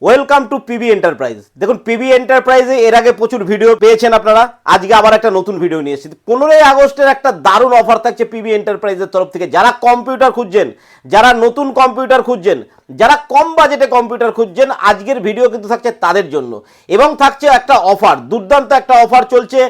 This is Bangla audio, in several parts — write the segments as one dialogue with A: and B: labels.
A: Welcome to PB enterprise. দেখুন, পিবি এন্টারপ্রাইজে এর আগে প্রচুর ভিডিও পেয়েছেন আপনারা, আজকে আবার একটা নতুন ভিডিও নিয়ে এসেছি। 15ই আগস্টের একটা দারুণ অফার থাকছে পিবি এন্টারপ্রাইজের তরফ থেকে। যারা কম্পিউটার খুঁজছেন, যারা নতুন কম্পিউটার খুঁজছেন, যারা কম বাজেটে কম্পিউটার খুঁজছেন, আজকের ভিডিও কিন্তু থাকছে তাদের জন্য। এবং থাকছে একটা অফার, দুর্দান্ত একটা অফার চলছে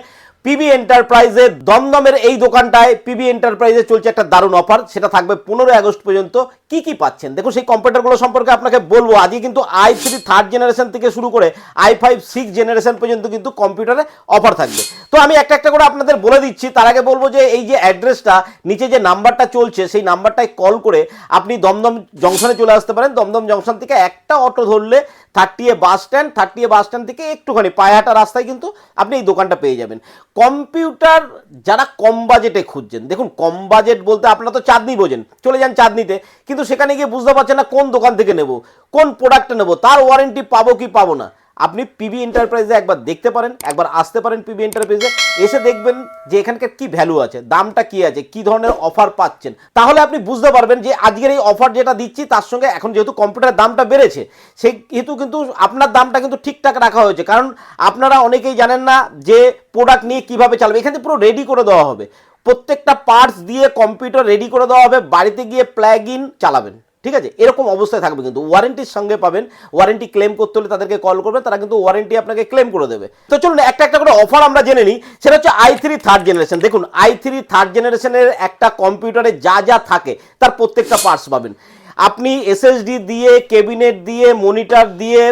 A: পিবি এন্টারপ্রাইজে। দমদমের এই দোকানটায় পিবি এন্টারপ্রাইজে চলছে একটা দারুণ অফার, সেটা থাকবে 15ই আগস্ট পর্যন্ত। কি কি পাচ্ছেন দেখুন, সেই কম্পিউটারগুলো সম্পর্কে আপনাকে বলবো। আজকে কিন্তু i3 থার্ড জেনারেশন থেকে শুরু করে i5 6 জেনারেশন পর্যন্ত কিন্তু কম্পিউটারে অফার থাকবে। তো আমি একটা একটা করে আপনাদের বলে দিচ্ছি। তার আগে বলবো যে এই যে অ্যাড্রেসটা, নিচে যে নাম্বারটা চলছে সেই নাম্বারটায় কল করে আপনি দমদম জংশনে চলে আসতে পারেন। দমদম জংশন থেকে একটা অটো ধরলে 30A বাস স্ট্যান্ড থেকে একটুখানি পায়ে হাঁটা রাস্তায় কিন্তু আপনি এই দোকানটা পেয়ে যাবেন। কম্পিউটার যারা কম বাজেটে খুঁজছেন, দেখুন কম বাজেট বলতে আপনারা তো চাঁদনি বোঝেন, চলে যান চাঁদনিতে, কিন্তু সেখানে গিয়ে বুঝতে পারছেন না কোন দোকান থেকে নেব, কোন প্রোডাক্টটা নেব, তার ওয়ারেন্টি পাবো কি পাবো না। আপনি পিবি এন্টারপ্রাইজে একবার দেখতে পারেন, একবার আসতে পারেন পিবি এন্টারপ্রাইজে, এসে দেখবেন যে এখানকার কি ভ্যালু আছে, দামটা কি আছে, কি ধরনের অফার পাচ্ছেন। তাহলে আপনি বুঝতে পারবেন যে আজকের এই অফার যেটা দিচ্ছি তার সঙ্গে এখন যেহেতু কম্পিউটারের দামটা বেড়েছে, সেই হেতু কিন্তু আপনার দামটা কিন্তু ঠিকঠাক রাখা হয়েছে। কারণ আপনারা অনেকেই জানেন না যে প্রোডাক্ট নিয়ে কিভাবে চালাবে। এখানে পুরো রেডি করে দেওয়া হবে, প্রত্যেকটা পার্টস দিয়ে কম্পিউটার রেডি করে দেওয়া হবে, বাড়িতে গিয়ে প্লাগ ইন চালাবেন। ঠিক আছে, এরকম অবস্থায় থাকবে, কিন্তু ওয়ারেন্টির সঙ্গে পাবেন। ওয়ারেন্টি ক্লেম করতে হলে তাদেরকে কল করবেন, তারা কিন্তু ওয়ারেন্টি আপনাকে ক্লেম করে দেবে। তো চলুন একটা একটা করে অফার আমরা জেনে নিই। সেটা হচ্ছে i3 থার্ড জেনারেশন। দেখুন, i3 থার্ড জেনারেশনের একটা কম্পিউটারে যা যা থাকে তার প্রত্যেকটা পার্টস পাবেন আপনি। এসএসডি দিয়ে, ক্যাবিনেট দিয়ে, মনিটর দিয়ে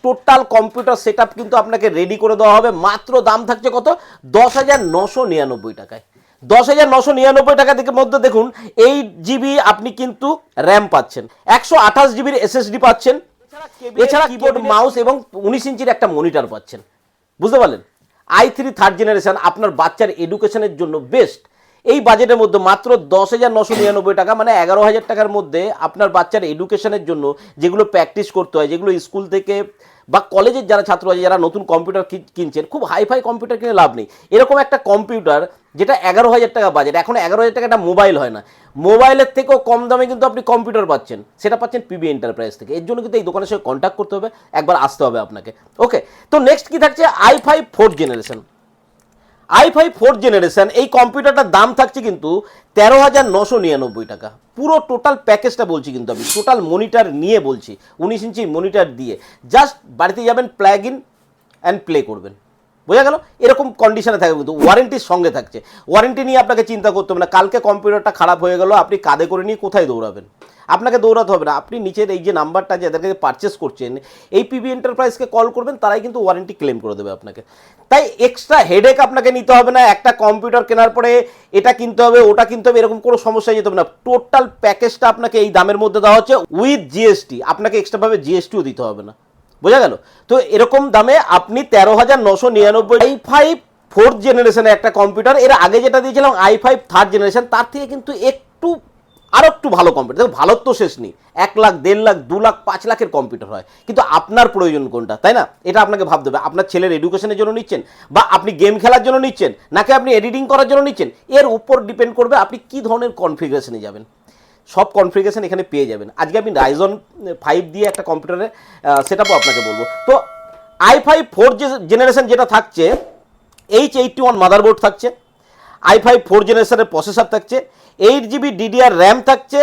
A: টোটাল কম্পিউটার সেটআপ কিন্তু আপনাকে রেডি করে দেওয়া হবে। মাত্র দাম থাকছে কত? 10,999 টাকায়। 10,999 টাকা থেকে মধ্যে দেখুন 8GB আপনি কিন্তু র্যাম পাচ্ছেন, 128GB এসএসডি পাচ্ছেন, এছাড়া কিবোর্ড, মাউস এবং 19 ইঞ্চির একটা মনিটর পাচ্ছেন। বুঝতে পারলেন? i3 থার্ড জেনারেশন আপনার বাচ্চার এডুকেশনের জন্য বেস্ট। এই বাজেটের মধ্যে মাত্র 10,999 টাকা, মানে 11,000 টাকার মধ্যে আপনার বাচ্চার এডুকেশনের জন্য যেগুলো প্র্যাকটিস করতে হয়, যেগুলো স্কুল থেকে বা কলেজের যারা ছাত্র আছে, যারা নতুন কম্পিউটার কিনছেন, খুব হাইফাই কম্পিউটার কিনে লাভ নেই। এরকম একটা কম্পিউটার যেটা 11,000 টাকা বাজেট, এখন 11,000 টাকা একটা মোবাইল হয় না, মোবাইলের থেকেও কম দামে কিন্তু আপনি কম্পিউটার পাচ্ছেন, সেটা পাচ্ছেন পিবি এন্টারপ্রাইজ থেকে। এর জন্য কিন্তু এই দোকানের সঙ্গে কন্ট্যাক্ট করতে হবে, একবার আসতে হবে আপনাকে। ওকে, তো নেক্সট কি থাকছে? i5 fourth generation. i5 fourth generation এই কম্পিউটারটার দাম থাকছে কিন্তু 13,999 টাকা। পুরো টোটাল প্যাকেজটা বলছি, কিন্তু আমি টোটাল মনিটর নিয়ে বলছি, 19 ইঞ্চি মনিটর দিয়ে জাস্ট বাড়িতে যাবেন, প্লাগ ইন অ্যান্ড প্লে করবেন। বোঝা গেল? এরকম কন্ডিশনে থাকবে, কিন্তু ওয়ারেন্টির সঙ্গে থাকছে। ওয়ারেন্টি নিয়ে আপনাকে চিন্তা করতে হবে না। কালকে কম্পিউটারটা খারাপ হয়ে গেল, আপনি কাঁধে করে নিয়ে কোথায় দৌড়াবেন? আপনাকে দৌড়াতে হবে না। আপনি নিচের এই যে নাম্বারটা যাদেরকে পারচেস করছেন, এই পিবি এন্টারপ্রাইজকে কল করবেন, তারাই কিন্তু ওয়ারেন্টি ক্লেম করে দেবে আপনাকে। তাই এক্সট্রা হেডেক আপনাকে নিতে হবে না। একটা কম্পিউটার কেনার পরে এটা কিনতে হবে, ওটা কিনতে হবে, এরকম কোনো সমস্যায় যেতে হবে না। টোটাল প্যাকেজটা আপনাকে এই দামের মধ্যে দেওয়া হচ্ছে উইথ জিএসটি। আপনাকে এক্সট্রাভাবে জিএসটিও দিতে হবে না। বোঝা গেল? তো এরকম দামে আপনি 13,999 i5 ফোর্থ জেনারেশনের একটা কম্পিউটার। এর আগে যেটা দিয়েছিলাম i5 থার্ড জেনারেশন, তার থেকে কিন্তু আরো একটু ভালো কম্পিউটার। দেখো, ভালোর তো শেষ নেই। 1 লাখ, 1.5 লাখ, 2 লাখ, 5 লাখের কম্পিউটার হয়, কিন্তু আপনার প্রয়োজন কোনটা, তাই না? এটা আপনাকে ভাবতে হবে। আপনার ছেলের এডুকেশনের জন্য নিচ্ছেন, বা আপনি গেম খেলার জন্য নিচ্ছেন, নাকি আপনি এডিটিং করার জন্য নিচ্ছেন, এর উপর ডিপেন্ড করবে আপনি কি ধরনের কনফিগারেশনে যাবেন। সব কনফিগারেশন এখানে পেয়ে যাবেন। আজকে আমি Ryzen 5 দিয়ে একটা কম্পিউটারে সেটআপও আপনাকে বলবো। তো i5 ফোর্থ জেনারেশন যেটা থাকছে, H81 মাদারবোর্ড থাকছে, i5 ফোর্থ জেনারেশনের প্রসেসর থাকছে, 8GB DDR র্যাম থাকছে,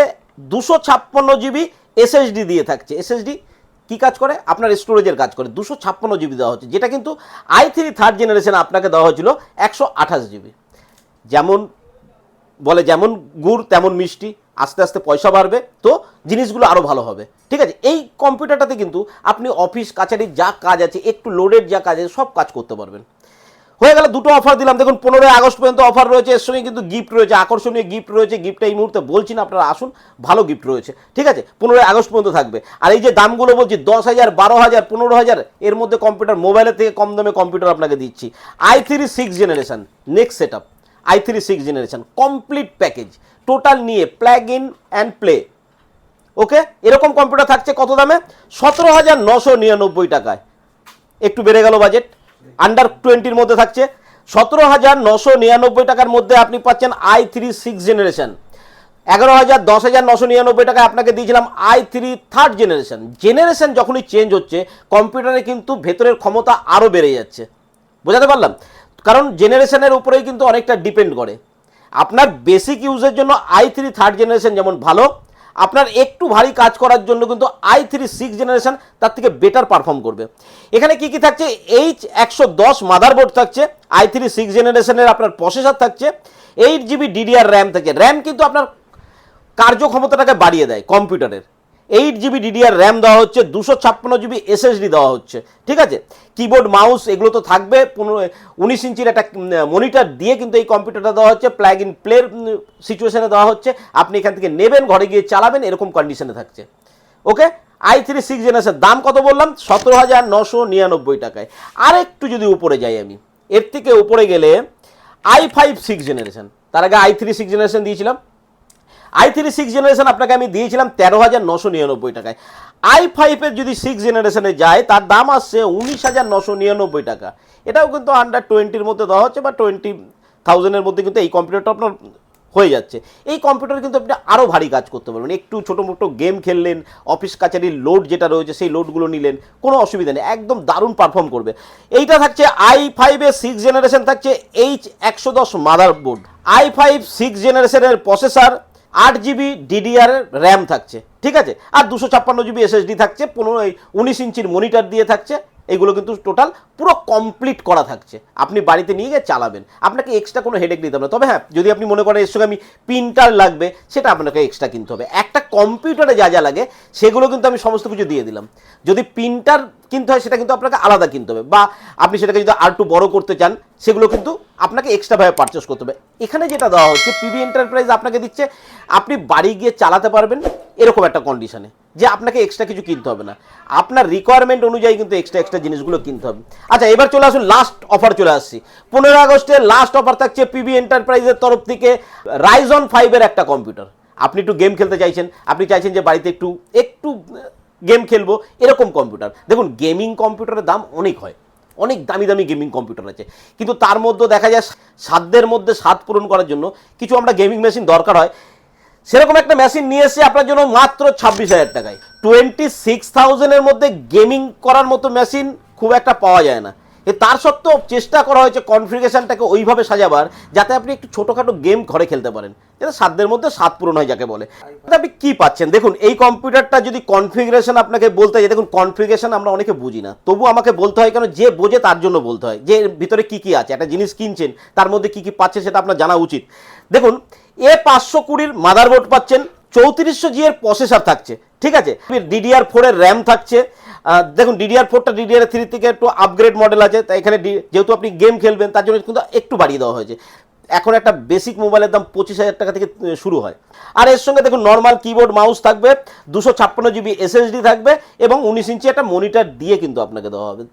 A: 256GB এসএসডি দিয়ে থাকছে। এসএসডি কি কাজ করে? আপনার স্টোরেজের কাজ করে। 256GB দেওয়া হচ্ছে, যেটা কিন্তু i3 থার্ড জেনারেশন আপনাকে দেওয়া হয়েছিল 128GB। যেমন বলে, যেমন গুড় তেমন মিষ্টি, আস্তে আস্তে পয়সা বাড়বে, তো জিনিসগুলো আরও ভালো হবে। ঠিক আছে, এই কম্পিউটারটাতে কিন্তু আপনি অফিস কাছারির যা কাজ আছে, একটু লোডের যা কাজ আছে, সব কাজ করতে পারবেন। হয়ে গেল, দুটো অফার দিলাম। দেখুন, 15ই আগস্ট পর্যন্ত অফার রয়েছে, এর সঙ্গে কিন্তু গিফট রয়েছে, আকর্ষণীয় গিফট রয়েছে। গিফটটা এই মুহূর্তে বলছি না, আপনারা আসুন, ভালো গিফট রয়েছে। ঠিক আছে, 15ই আগস্ট পর্যন্ত থাকবে। আর এই যে দামগুলো বলছি, 10,000, 12,000, 15,000 এর মধ্যে কম্পিউটার, মোবাইলের থেকে কম দামে কম্পিউটার আপনাকে দিচ্ছি। i3 6 generation next setup, i3 6 generation complete package, total নিয়ে প্লাগ ইন অ্যান্ড প্লে। ওকে, এরকম কম্পিউটার থাকছে কত দামে? 17,999 টাকায়। একটু বেড়ে গেল বাজেট, আন্ডার 20-র মধ্যে থাকছে। 17,999 টাকার মধ্যে আপনি পাচ্ছেন i3 6 জেনারেশন। 11,000 10,999 টাকায় আপনাকে দিয়েছিলাম i3 থার্ড জেনারেশন যখনই চেঞ্জ হচ্ছে কম্পিউটারে কিন্তু ভেতরের ক্ষমতা আরও বেড়ে যাচ্ছে। বোঝাতে পারলাম? কারণ জেনারেশনের উপরেই কিন্তু অনেকটা ডিপেন্ড করে। আপনার বেসিক ইউজের জন্য i3 থার্ড জেনারেশন যেমন ভালো, আপনার একটু ভারী কাজ করার জন্য কিন্তু i3 সিক্স জেনারেশন তার থেকে বেটার পারফর্ম করবে। এখানে কি কি থাকছে? H110 মাদারবোর্ড থাকছে, i3 সিক্স জেনারেশনের আপনার প্রসেসর থাকছে, 8GB DDR র্যাম থাকে। র্যাম কিন্তু আপনার কার্যক্ষমতাটাকে বাড়িয়ে দেয় কম্পিউটারের। 8GB DDR র্যাম দেওয়া হচ্ছে, 256GB SSD দেওয়া হচ্ছে, ঠিক আছে। কিবোর্ড মাউস এগুলো তো থাকবে। 19 ইঞ্চির একটা মনিটর দিয়ে কিন্তু এই কম্পিউটারটা দেওয়া হচ্ছে, প্লাগ ইন প্লের সিচুয়েশনে দেওয়া হচ্ছে। আপনি এখান থেকে নেবেন, ঘরে গিয়ে চালাবেন, এরকম কন্ডিশনে থাকছে। ওকে, i3 সিক্স জেনারেশন দাম কত বললাম? 17,999 টাকায়। আর একটু যদি উপরে যাই আমি, এর থেকে উপরে গেলে i5 সিক্স জেনারেশন, তার আগে i3 সিক্স জেনারেশন দিয়েছিলাম। i3 সিক্স জেনারেশন আপনাকে আমি দিয়েছিলাম 13,999 টাকায়। i5 এর যদি সিক্স জেনারেশনে যায় তার দাম আসছে 19,999 টাকা। এটাও কিন্তু আন্ডার 20-র মধ্যে দেওয়া হচ্ছে, বা 20,000-এর মধ্যে কিন্তু এই কম্পিউটারটা আপনার হয়ে যাচ্ছে। এই কম্পিউটার কিন্তু আপনি আরও ভারী কাজ করতে পারবেন। একটু ছোটো মোটো গেম খেললেন, অফিস কাচারির লোড যেটা রয়েছে সেই লোডগুলো নিলেন, কোনো অসুবিধা নেই, একদম দারুণ পারফর্ম করবে। এইটা থাকছে i5 এর সিক্স জেনারেশন, থাকছে H110 মাদারবোর্ড, i5 সিক্স জেনারেশনের প্রসেসর, 8GB DDR র্যাম থাকছে, ঠিক আছে। আর 256GB SSD থাকছে, 19 ইঞ্চির মনিটর দিয়ে থাকছে। এগুলো কিন্তু টোটাল পুরো কমপ্লিট করা থাকছে। আপনি বাড়িতে নিয়ে গিয়ে চালাবেন, আপনাকে এক্সট্রা কোনো হেডেক নিতে হবে না। তবে হ্যাঁ, যদি আপনি মনে করেন এর সঙ্গে আমি প্রিন্টার লাগবে, সেটা আপনাকে এক্সট্রা কিনতে হবে। একটা কম্পিউটারে যা যা লাগে সেগুলো কিন্তু আমি সমস্ত কিছু দিয়ে দিলাম। যদি প্রিন্টার কিনতে হয় সেটা কিন্তু আপনাকে আলাদা কিনতে হবে, বা আপনি সেটাকে যদি আর একটু বড় করতে চান সেগুলো কিন্তু আপনাকে এক্সট্রাভাবে পারচেস করতে হবে। এখানে যেটা দেওয়া হচ্ছে পিবি এন্টারপ্রাইজ আপনাকে দিচ্ছে, আপনি বাড়ি গিয়ে চালাতে পারবেন এরকম একটা কন্ডিশনে, যে আপনাকে এক্সট্রা কিছু কিনতে হবে না। আপনার রিকোয়ারমেন্ট অনুযায়ী কিন্তু এক্সট্রা জিনিসগুলো কিনতে হবে। আচ্ছা, এবার চলে আসুন, লাস্ট অফার চলে আসছি। 15 আগস্টের লাস্ট অফার থাকছে পিবি এন্টারপ্রাইজের তরফ থেকে Ryzen 5-এর একটা কম্পিউটার। আপনি একটু গেম খেলতে চাইছেন, আপনি চাইছেন যে বাড়িতে একটু গেম খেলবো, এরকম কম্পিউটার। দেখুন, গেমিং কম্পিউটারের দাম অনেক হয়, অনেক দামি দামি গেমিং কম্পিউটার আছে, কিন্তু তার মধ্যে দেখা যায় সাধ্যের মধ্যে স্বাদ পূরণ করার জন্য কিছু আমরা গেমিং মেশিন দরকার হয়। সেরকম একটা মেশিন নিয়ে এসে আপনার জন্য মাত্র 26,000 টাকায়। 26,000-এর মধ্যে গেমিং করার মতো মেশিন খুব একটা পাওয়া যায় না। তার সত্ত্বেও চেষ্টা করা হয়েছে কনফিগারেশনটাকে ওইভাবে সাজাবার যাতে আপনি একটু ছোটোখাটো গেম ঘরে খেলতে পারেন, যাতে সাধ্যের মধ্যে স্বাদ পূরণ হয় যাকে বলে। আপনি কি পাচ্ছেন দেখুন, এই কম্পিউটারটা যদি কনফিগারেশন আপনাকে বলতে হয়, দেখুন কনফিগারেশন আমরা অনেকে বুঝি না, তবু আমাকে বলতে হয়, কেন যে বোঝে তার জন্য বলতে হয়, যে এর ভিতরে কী কী আছে। একটা জিনিস কিনছেন, তার মধ্যে কী কী পাচ্ছে সেটা আপনার জানা উচিত। দেখুন, A520-র মাদারবোর্ড পাচ্ছেন, 3400G এর প্রসেসর থাকছে, ঠিক আছে। DDR4-এর র্যাম থাকছে। দেখুন, DDR4টা DDR3 থেকে একটু আপগ্রেড মডেল আছে, তাই এখানে যেহেতু আপনি গেম খেলবেন তার জন্য কিন্তু একটু বাড়িয়ে দেওয়া হয়েছে। এখন একটা বেসিক মোবাইলের দাম 25,000 টাকা থেকে শুরু হয়। আর এর সঙ্গে দেখুন নর্মাল কিবোর্ড মাউস থাকবে, 256GB SSD থাকবে, এবং 19 ইঞ্চি একটা মনিটর দিয়ে কিন্তু আপনাকে দেওয়া হবে।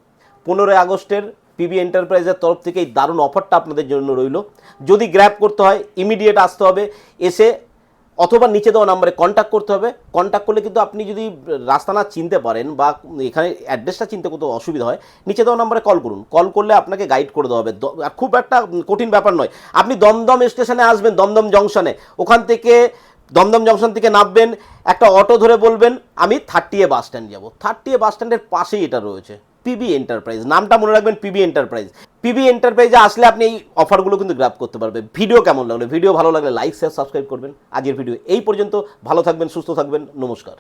A: 15 আগস্টের পিবি এন্টারপ্রাইজের তরফ থেকে এই দারুণ অফারটা আপনাদের জন্য রইল। যদি গ্র্যাব করতে হয় ইমিডিয়েট আসতে হবে, এসে অথবা নিচে দেওয়া নাম্বারে কন্ট্যাক্ট করতে হবে। কন্ট্যাক্ট করলে কিন্তু আপনি যদি রাস্তা না চিনতে পারেন বা এখানে অ্যাড্রেসটা চিনতে কোথাও অসুবিধা হয়, নিচে দেওয়া নাম্বারে কল করুন। কল করলে আপনাকে গাইড করে দেওয়া হবে। খুব একটা কঠিন ব্যাপার নয়। আপনি দমদম স্টেশনে আসবেন, দমদম জংশনে, ওখান থেকে দমদম জংশন থেকে নামবেন, একটা অটো ধরে বলবেন আমি 30A বাস স্ট্যান্ড যাবো। 30A বাস স্ট্যান্ডের পাশেই এটা রয়েছে পিবি এন্টারপ্রাইজ। নামটা মনে রাখবেন, পিবি এন্টারপ্রাইজ। পিবি এন্টারপ্রাইজে আসলে আপনি এই অফারগুলো কিন্তু গ্র্যাব করতে পারবেন। ভিডিও কেমন লাগলো? ভিডিও ভালো লাগলে লাইক শেয়ার সাবস্ক্রাইব করবেন। আজকের ভিডিও এই পর্যন্ত। ভালো থাকবেন, সুস্থ থাকবেন, নমস্কার।